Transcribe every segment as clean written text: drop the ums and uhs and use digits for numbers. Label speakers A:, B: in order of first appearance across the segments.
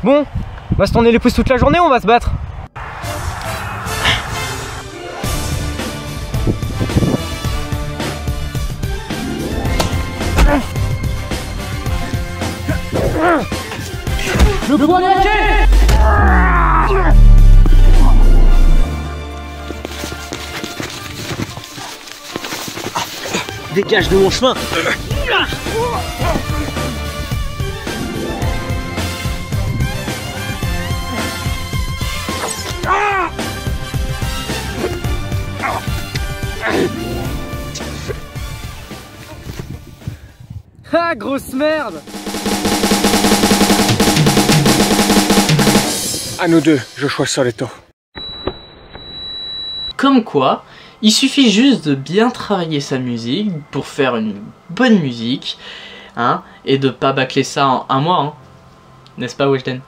A: Bon, on va se tourner les pouces toute la journée, on va se battre. Le poignet lâché. Dégage de mon chemin. Ah, grosse merde.
B: À nous deux, Joshua Soleto.
C: Comme quoi, il suffit juste de bien travailler sa musique pour faire une bonne musique, hein, et de pas bâcler ça en un mois, hein. N'est-ce pas, Weshden?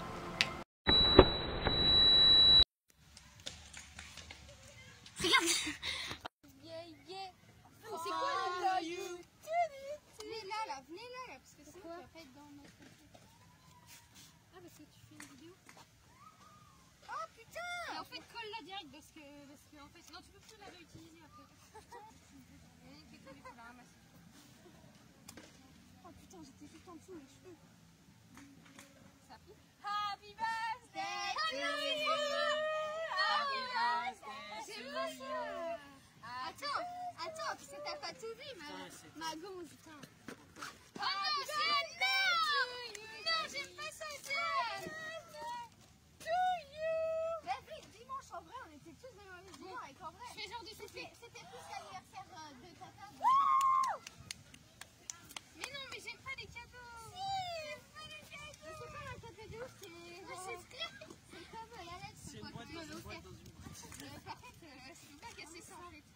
D: En fait, colle-la direct parce que en fait, sinon tu peux plus la réutiliser après. Oh putain, j'étais tout en dessous les cheveux. Ça pique. Happy birthday to you. Happy birthday. J'aime pas ça. Attends, parce que t'as pas tout vu, ma gonze, putain. Oh non, c'est non, j'aime pas ça, Diane. En vrai, on était tous dans le même jour avec en vrai. C'était plus l'anniversaire de tata. Mais non, mais j'aime pas les cadeaux. Si, j'aime pas les cadeaux. C'est pas un cadeau, c'est comme la lettre. C'est une boîte dans une boîte. Par contre, je peux pas casser ça avec.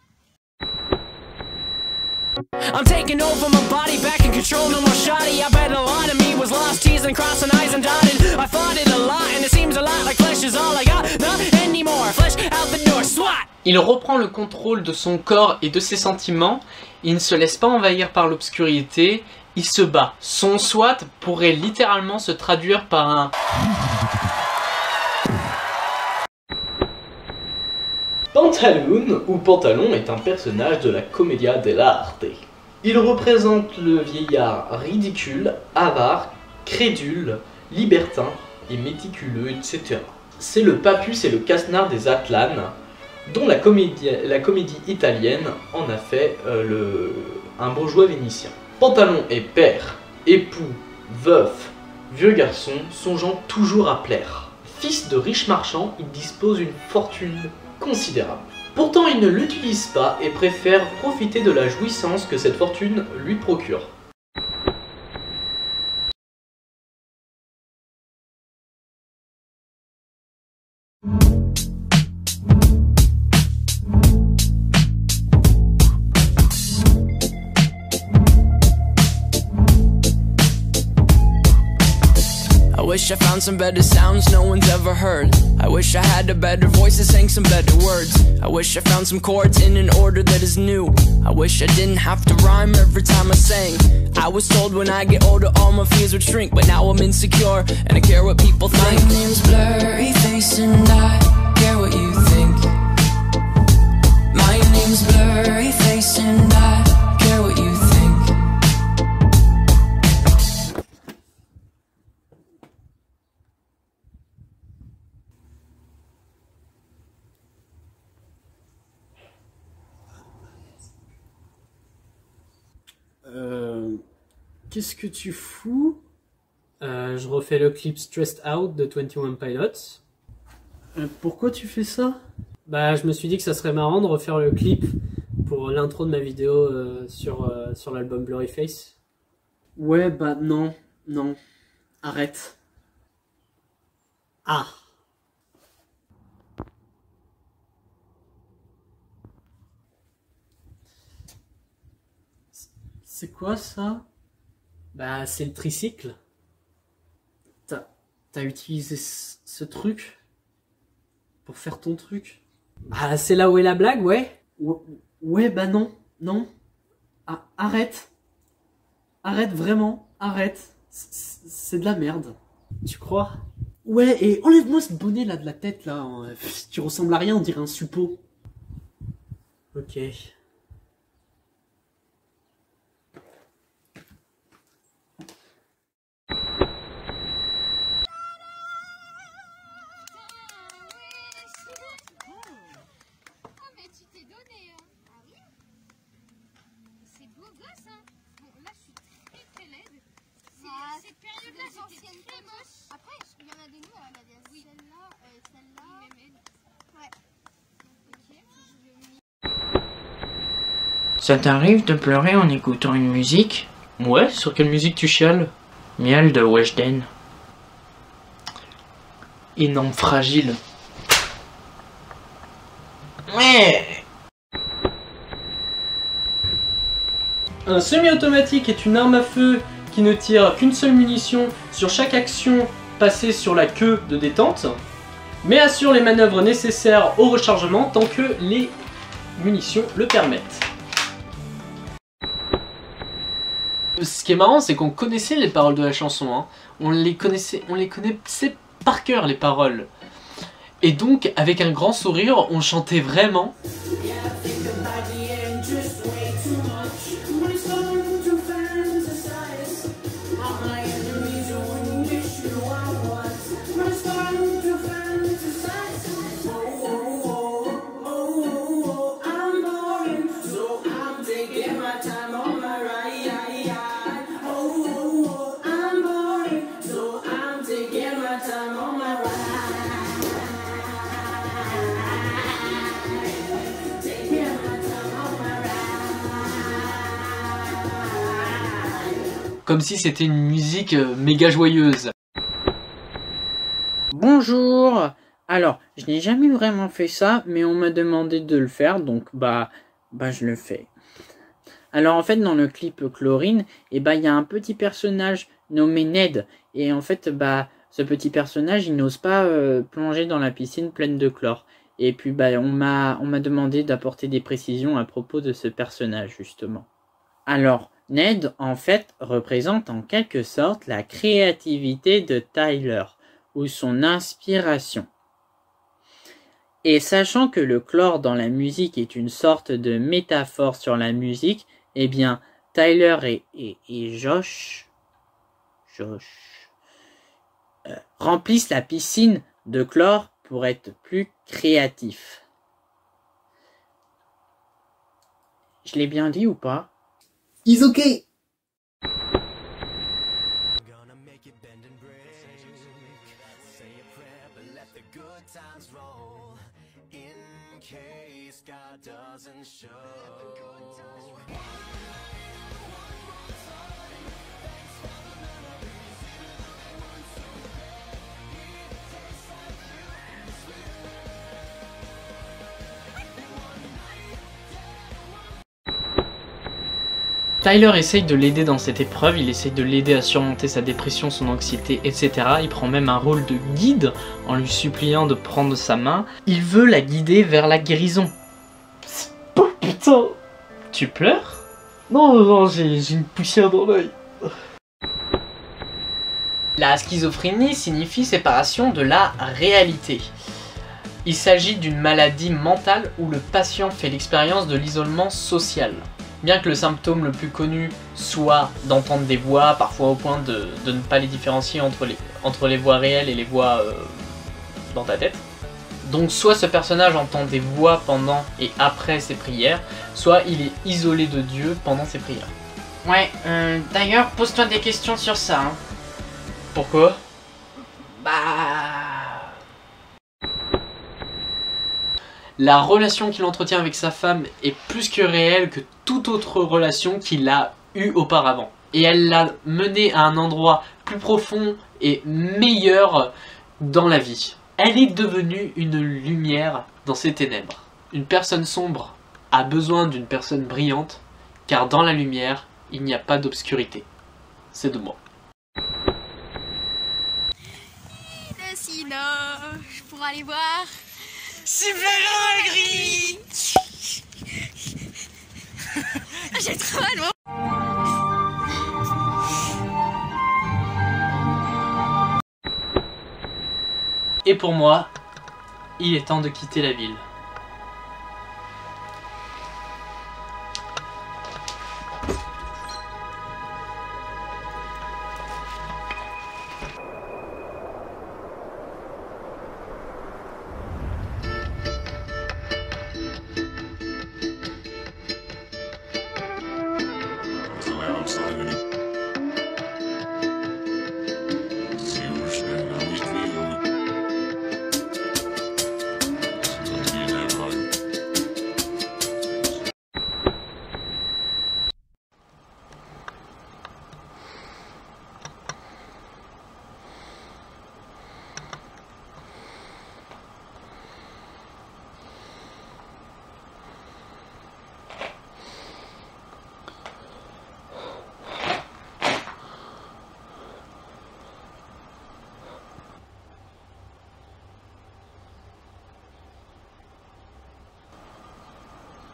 E: I'm taking over my body, back in control, no more shoddy. I bet a lot of me was lost, teasing, crossing eyes and dotted. I fought it a lot, and it seems a lot like flesh is all I got. Not anymore, flesh out the door, swat.
C: Il reprend le contrôle de son corps et de ses sentiments, il ne se laisse pas envahir par l'obscurité, il se bat. Son SWAT pourrait littéralement se traduire par un... Pantaloon ou Pantalon est un personnage de la Commedia dell'arte. Il représente le vieillard ridicule, avare, crédule, libertin et méticuleux, etc. C'est le papus et le casse-nard des Atlanes, dont la comédie italienne en a fait un bourgeois vénitien. Pantalon est père, époux, veuf, vieux garçon, songeant toujours à plaire. Fils de riche marchand, il dispose d'une fortune considérable. Pourtant, il ne l'utilise pas et préfère profiter de la jouissance que cette fortune lui procure.
E: I wish I found some better sounds no one's ever heard. I wish I had a better voice that sang some better words. I wish I found some chords in an order that is new. I wish I didn't have to rhyme every time I sang. I was told when I get older all my fears would shrink, but now I'm insecure and I care what people think. My name's Blurry Face and I care what you think. My name's Blurry Face and I care what you think.
F: Qu'est-ce que tu fous? Je refais le clip Stressed Out de 21 Pilots. Pourquoi tu fais ça? Bah, je me suis dit que ça serait marrant de refaire le clip pour l'intro de ma vidéo sur l'album Blurry Face. Ouais, bah non, arrête. Ah. C'est quoi ça? Bah, c'est le tricycle. T'as utilisé ce truc pour faire ton truc? Bah, c'est là où est la blague, ouais. Ouais, bah non. Ah, arrête. Arrête, vraiment, arrête. C'est de la merde. Tu crois? Ouais, et enlève-moi ce bonnet là de la tête là. Tu ressembles à rien, on dirait un suppôt. Ok.
D: Oh, mais tu t'es donné, hein. Ah oui? C'est beau gosse, hein. Bon, là, je suis très laide. Cette période-là, j'étais très moche. Après, il y en a des noms, il y a des... Oui. Celle-là, Ouais. Ok,
E: Ça t'arrive de pleurer en écoutant une musique?
C: Ouais, sur quelle musique tu chiales?
E: Miel de Weshden.
C: Énorme fragile.
E: Ouais.
C: Un semi-automatique est une arme à feu qui ne tire qu'une seule munition sur chaque action passée sur la queue de détente, mais assure les manœuvres nécessaires au rechargement tant que les munitions le permettent. Ce qui est marrant, c'est qu'on connaissait les paroles de la chanson, hein. On les connaissait par cœur, les paroles. Et donc, avec un grand sourire, on chantait vraiment. Comme si c'était une musique méga joyeuse.
E: Bonjour. Alors, je n'ai jamais vraiment fait ça, mais on m'a demandé de le faire, donc bah je le fais. Alors en fait, dans le clip Chlorine, il y a un petit personnage nommé Ned, et en fait, ce petit personnage, il n'ose pas plonger dans la piscine pleine de chlore. Et puis on m'a demandé d'apporter des précisions à propos de ce personnage justement. Alors, Ned, en fait, représente en quelque sorte la créativité de Tyler, ou son inspiration. Et sachant que le chlore dans la musique est une sorte de métaphore sur la musique, eh bien, Tyler et Josh remplissent la piscine de chlore pour être plus créatifs. Je l'ai bien dit ou pas?
F: Is okay.
C: Tyler essaye de l'aider dans cette épreuve, il essaye de l'aider à surmonter sa dépression, son anxiété, etc. Il prend même un rôle de guide en lui suppliant de prendre sa main. Il veut la guider vers la guérison. Oh putain! Tu pleures? Non, j'ai une poussière dans l'œil. La schizophrénie signifie séparation de la réalité. Il s'agit d'une maladie mentale où le patient fait l'expérience de l'isolement social. Bien que le symptôme le plus connu soit d'entendre des voix, parfois au point de ne pas les différencier entre les voix réelles et les voix dans ta tête. Donc soit ce personnage entend des voix pendant et après ses prières, soit il est isolé de Dieu pendant ses prières.
E: Ouais, d'ailleurs, pose-toi des questions sur ça. Hein.
C: Pourquoi? La relation qu'il entretient avec sa femme est plus que réelle que toute autre relation qu'il a eue auparavant. Et elle l'a mené à un endroit plus profond et meilleur dans la vie. Elle est devenue une lumière dans ses ténèbres. Une personne sombre a besoin d'une personne brillante, car dans la lumière, il n'y a pas d'obscurité. C'est de moi.
D: Le cinoche pour aller voir.
E: Super gris.
D: J'ai trop mal, moi.
F: Et pour moi, il est temps de quitter la ville.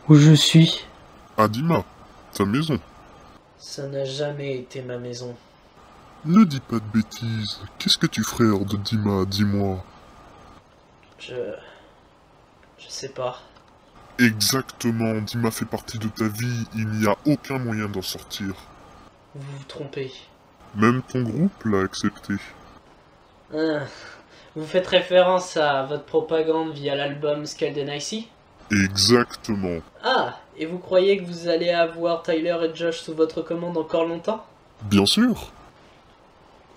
F: Où je suis?
G: Ah, Dima, ta maison.
F: Ça n'a jamais été ma maison.
G: Ne dis pas de bêtises. Qu'est-ce que tu ferais hors de Dima, dis-moi?
F: Je sais pas.
G: Exactement, Dima fait partie de ta vie, il n'y a aucun moyen d'en sortir.
F: Vous vous trompez.
G: Même ton groupe l'a accepté.
F: Ah, vous faites référence à votre propagande via l'album Scaled and Icy?
G: Exactement.
F: Ah, et vous croyez que vous allez avoir Tyler et Josh sous votre commande encore longtemps?
G: Bien sûr,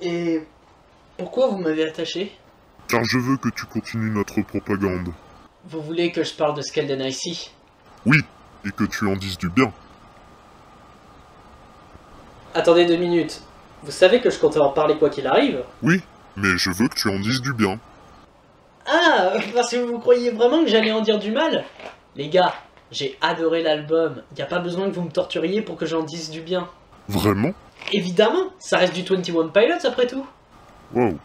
F: Et pourquoi vous m'avez attaché?
G: car je veux que tu continues notre propagande.
F: Vous voulez que je parle de Scaled and Icy?
G: Oui, et que tu en dises du bien.
F: Attendez 2 minutes. Vous savez que je comptais en parler quoi qu'il arrive?
G: Oui, mais je veux que tu en dises du bien.
F: Ah, parce que vous croyez vraiment que j'allais en dire du mal? Les gars, j'ai adoré l'album. Y a pas besoin que vous me torturiez pour que j'en dise du bien.
G: Vraiment?
F: Évidemment, ça reste du 21 Pilots après tout.
G: Waouh.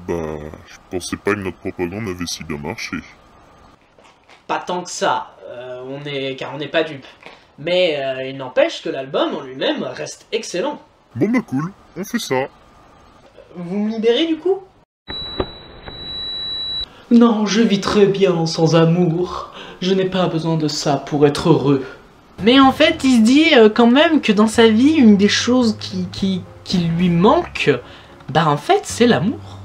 G: Bah, je pensais pas que notre propagande avait si bien marché.
F: Pas tant que ça, car on n'est pas dupes. Mais il n'empêche que l'album en lui-même reste excellent.
G: Bon bah cool, on fait ça.
F: Vous me libérez du coup? Non, je vis très bien sans amour. Je n'ai pas besoin de ça pour être heureux. Mais en fait, il se dit quand même que dans sa vie, une des choses qui lui manque, bah en fait, c'est l'amour.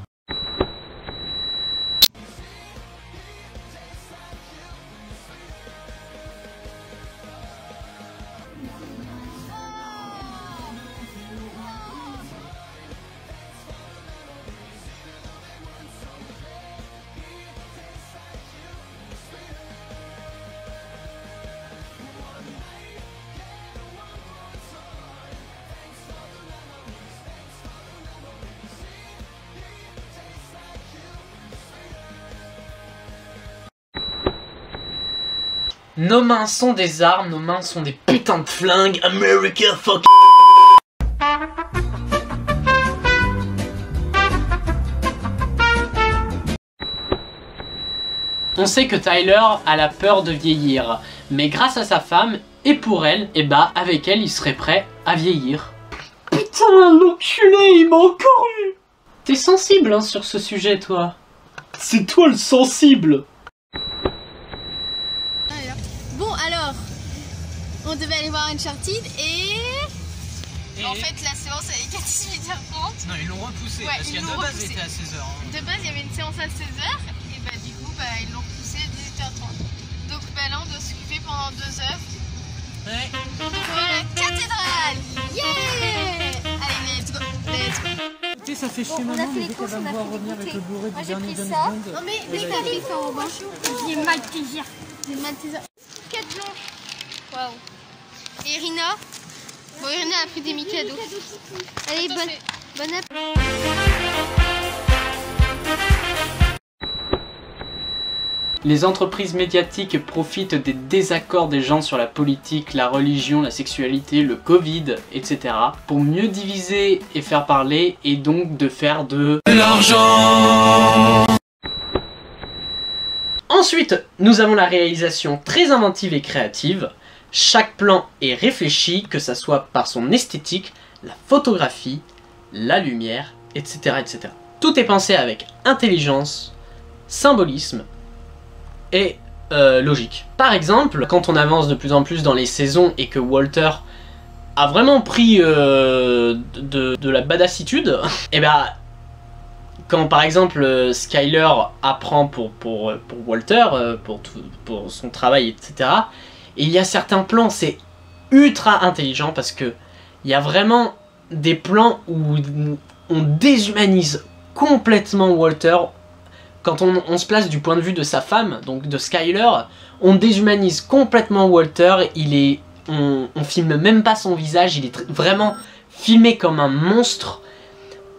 F: Nos mains sont des armes, nos mains sont des putains de flingues. America fuck. On sait que Tyler a la peur de vieillir, mais grâce à sa femme, et pour elle, et bah avec elle il serait prêt à vieillir. Putain, l'enculé, il m'a encore eu. T'es sensible hein, sur ce sujet toi. C'est toi le sensible.
D: Bon alors, on devait aller voir Uncharted et... En fait la séance elle était à 18h30.
F: Non, ils l'ont repoussé,
D: Ouais,
F: parce
D: ils
F: qu'il y a
D: l'ont
F: de base
D: repoussé.
F: était à 16h.
D: De base il y avait une séance à 16h et bah du coup bah ils l'ont repoussé à 18h30. Donc bah là on doit s'occuper pendant 2 heures.
F: Ouais.
D: Donc on va à la cathédrale. Yeah. Allez let's go, let's go.
F: Tu sais, ça fait chier
D: On a
F: maman,
D: fait
F: mais
D: les
F: dès qu'elle
D: courses,
F: va
D: on
F: me
D: a
F: voir
D: fait des
F: revenir avec le
D: goûters.
F: Blu-ray
D: Moi
F: du
D: j'ai
F: dernier
D: pris
F: James
D: ça.
F: Bond.
D: Non mais dès que t'as pris ça en revanche, j'ai mal plaisir. J'ai mal plaisir. 4 blanches. Waouh. Et Irina. Bon Irina a pris des Mickey cadeaux. Allez bonne app.
F: Les entreprises médiatiques profitent des désaccords des gens sur la politique, la religion, la sexualité, le Covid, etc. pour mieux diviser et faire parler et donc de faire de l'argent. Ensuite, nous avons la réalisation très inventive et créative. Chaque plan est réfléchi, que ça soit par son esthétique, la photographie, la lumière, etc. etc. Tout est pensé avec intelligence, symbolisme et logique. Par exemple, quand on avance de plus en plus dans les saisons et que Walter a vraiment pris de la badassitude, et ben quand par exemple Skyler apprend pour Walter, pour son travail, etc., et il y a certains plans, c'est ultra intelligent parce que il y a vraiment des plans où on déshumanise complètement Walter. Quand on se place du point de vue de sa femme, donc de Skyler, on déshumanise complètement Walter. On filme même pas son visage, il est vraiment filmé comme un monstre.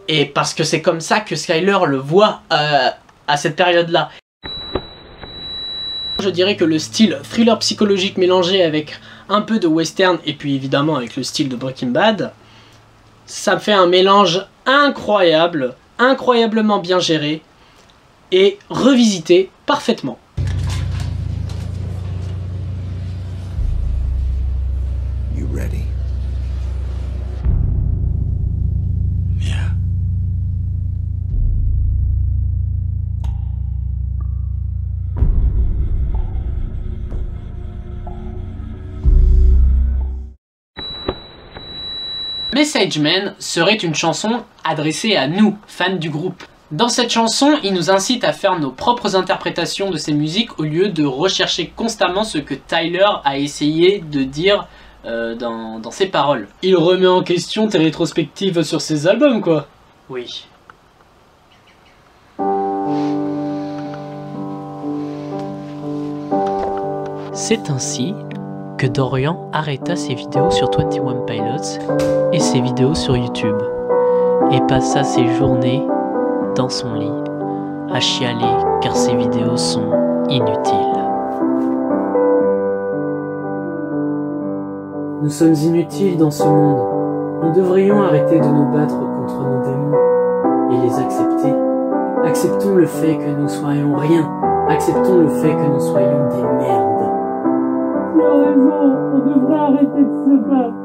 F: Et parce que c'est comme ça que Skyler le voit à cette période-là. Je dirais que le style thriller psychologique mélangé avec un peu de western et puis évidemment avec le style de Breaking Bad, ça fait un mélange incroyable, incroyablement bien géré et revisité parfaitement.
H: You ready? Yeah.
F: Message Man serait une chanson adressée à nous, fans du groupe. Dans cette chanson, il nous incite à faire nos propres interprétations de ses musiques au lieu de rechercher constamment ce que Tyler a essayé de dire dans ses paroles. Il remet en question tes rétrospectives sur ses albums, quoi. Oui. C'est ainsi que Dorian arrêta ses vidéos sur 21 Pilots et ses vidéos sur YouTube, et passa ses journées dans son lit à chialer car ses vidéos sont inutiles. Nous sommes inutiles dans ce monde. Nous devrions arrêter de nous battre contre nos démons et les accepter. Acceptons le fait que nous soyons rien. Acceptons le fait que nous soyons des merdes. Tu as raison, on devrait arrêter de se battre.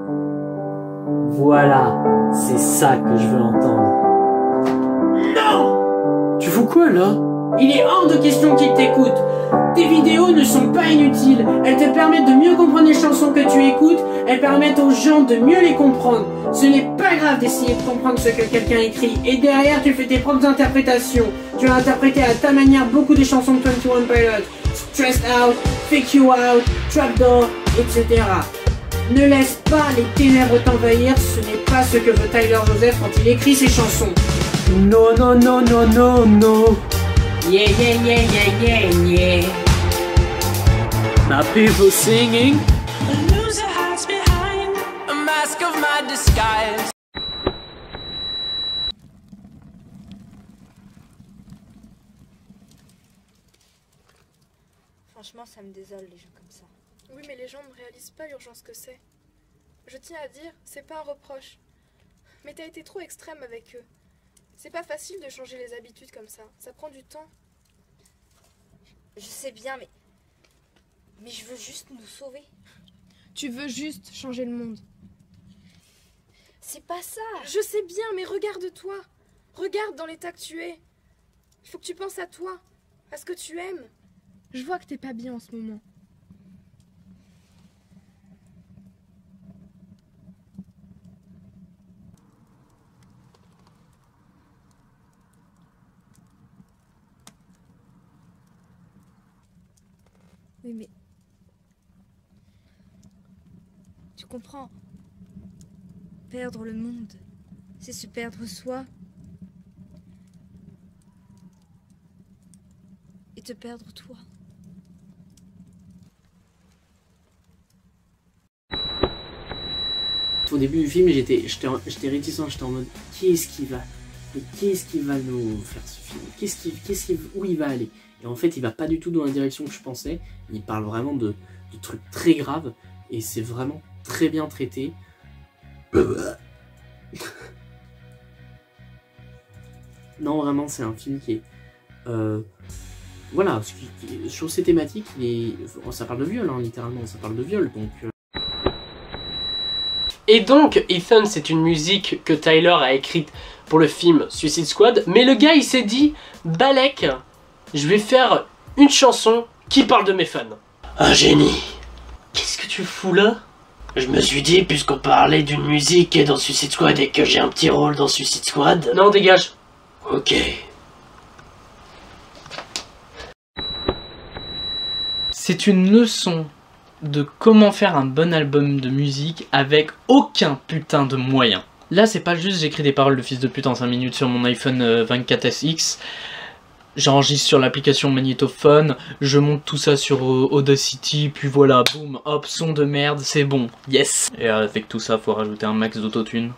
F: Voilà, c'est ça que je veux entendre. Non! Tu fous quoi là? Il est hors de question qu'il t'écoute. Tes vidéos ne sont pas inutiles. Elles te permettent de mieux comprendre les chansons que tu écoutes. Elles permettent aux gens de mieux les comprendre. Ce n'est pas grave d'essayer de comprendre ce que quelqu'un écrit. Et derrière, tu fais tes propres interprétations. Tu as interprété à ta manière beaucoup des chansons de 21 Pilots. Stressed Out, Fake You Out, Trapdoor, etc. Ne laisse pas les ténèbres t'envahir. Ce n'est pas ce que veut Tyler Joseph quand il écrit ses chansons. No, no, no, no, no, no. Yeah, yeah, yeah, yeah, yeah, yeah. My people singing. A loser hides behind a mask of my disguise.
I: Franchement, ça me désole les gens comme ça.
J: Oui, mais les gens ne réalisent pas l'urgence que c'est. Je tiens à dire, c'est pas un reproche. Mais t'as été trop extrême avec eux. C'est pas facile de changer les habitudes comme ça. Ça prend du temps.
I: Je sais bien, mais je veux juste nous sauver.
J: Tu veux juste changer le monde.
I: C'est pas ça.
J: Je sais bien, mais regarde-toi. Regarde dans l'état que tu es. Il faut que tu penses à toi, à ce que tu aimes. Je vois que t'es pas bien en ce moment.
I: Oui, mais... Tu comprends? Perdre le monde, c'est se perdre soi. Et te perdre toi.
F: Au début du film, j'étais réticent, j'étais en mode qui est-ce qui va nous faire ce film? Où il va aller? Et en fait, il va pas du tout dans la direction que je pensais. Il parle vraiment de trucs très graves et c'est vraiment très bien traité. Non, vraiment, c'est un film qui est voilà, sur ces thématiques, ça parle de viol, hein, littéralement, ça parle de viol, donc... Et donc, Ethan, c'est une musique que Tyler a écrite pour le film Suicide Squad, mais le gars, il s'est dit, balèque, Je vais faire une chanson qui parle de mes fans.
K: Un génie.
F: Qu'est-ce que tu fous là?
K: Je me suis dit, puisqu'on parlait d'une musique dans Suicide Squad et que j'ai un petit rôle dans Suicide Squad...
F: Non, dégage.
K: Ok.
C: C'est une leçon de comment faire un bon album de musique avec aucun putain de moyen. Là, c'est pas juste j'écris des paroles de fils de pute en 5 minutes sur mon iPhone 24SX. J'enregistre sur l'application Magnétophone, je monte tout ça sur Audacity, puis voilà, boum, hop, son de merde, c'est bon, yes. Et avec tout ça, faut rajouter un max d'autotune.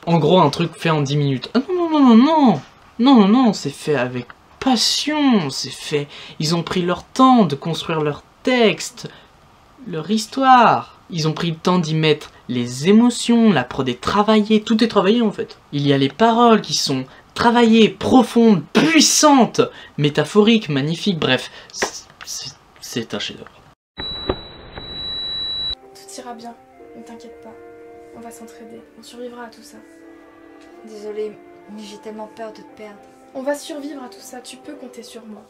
C: En gros, un truc fait en 10 minutes. Ah non, non, non, non, non, non, non, non, c'est fait avec passion, c'est fait... Ils ont pris leur temps de construire leur texte, leur histoire. Ils ont pris le temps d'y mettre les émotions, la prod est travaillée, tout est travaillé en fait. Il y a les paroles qui sont... travaillée, profonde, puissante, métaphorique, magnifique, bref, c'est un chef-d'œuvre.
J: Tout ira bien, ne t'inquiète pas. On va s'entraider, on survivra à tout ça.
I: Désolée, mais j'ai tellement peur de te perdre.
J: On va survivre à tout ça, tu peux compter sur moi.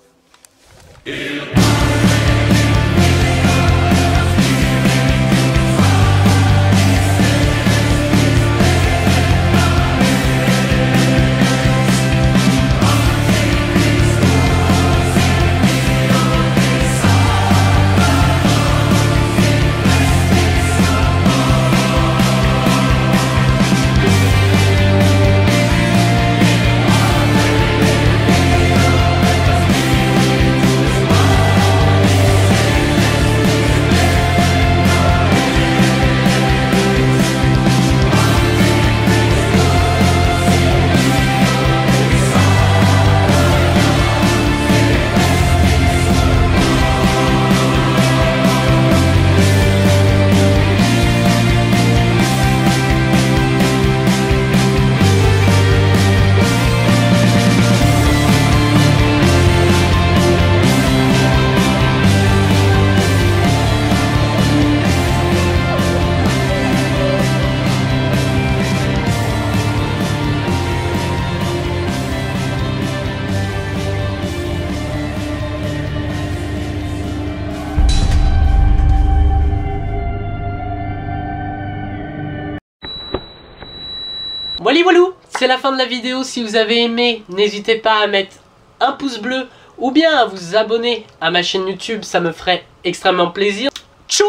F: Voilà, voilou, c'est la fin de la vidéo. Si vous avez aimé, n'hésitez pas à mettre un pouce bleu ou bien à vous abonner à ma chaîne YouTube, ça me ferait extrêmement plaisir. Tchou!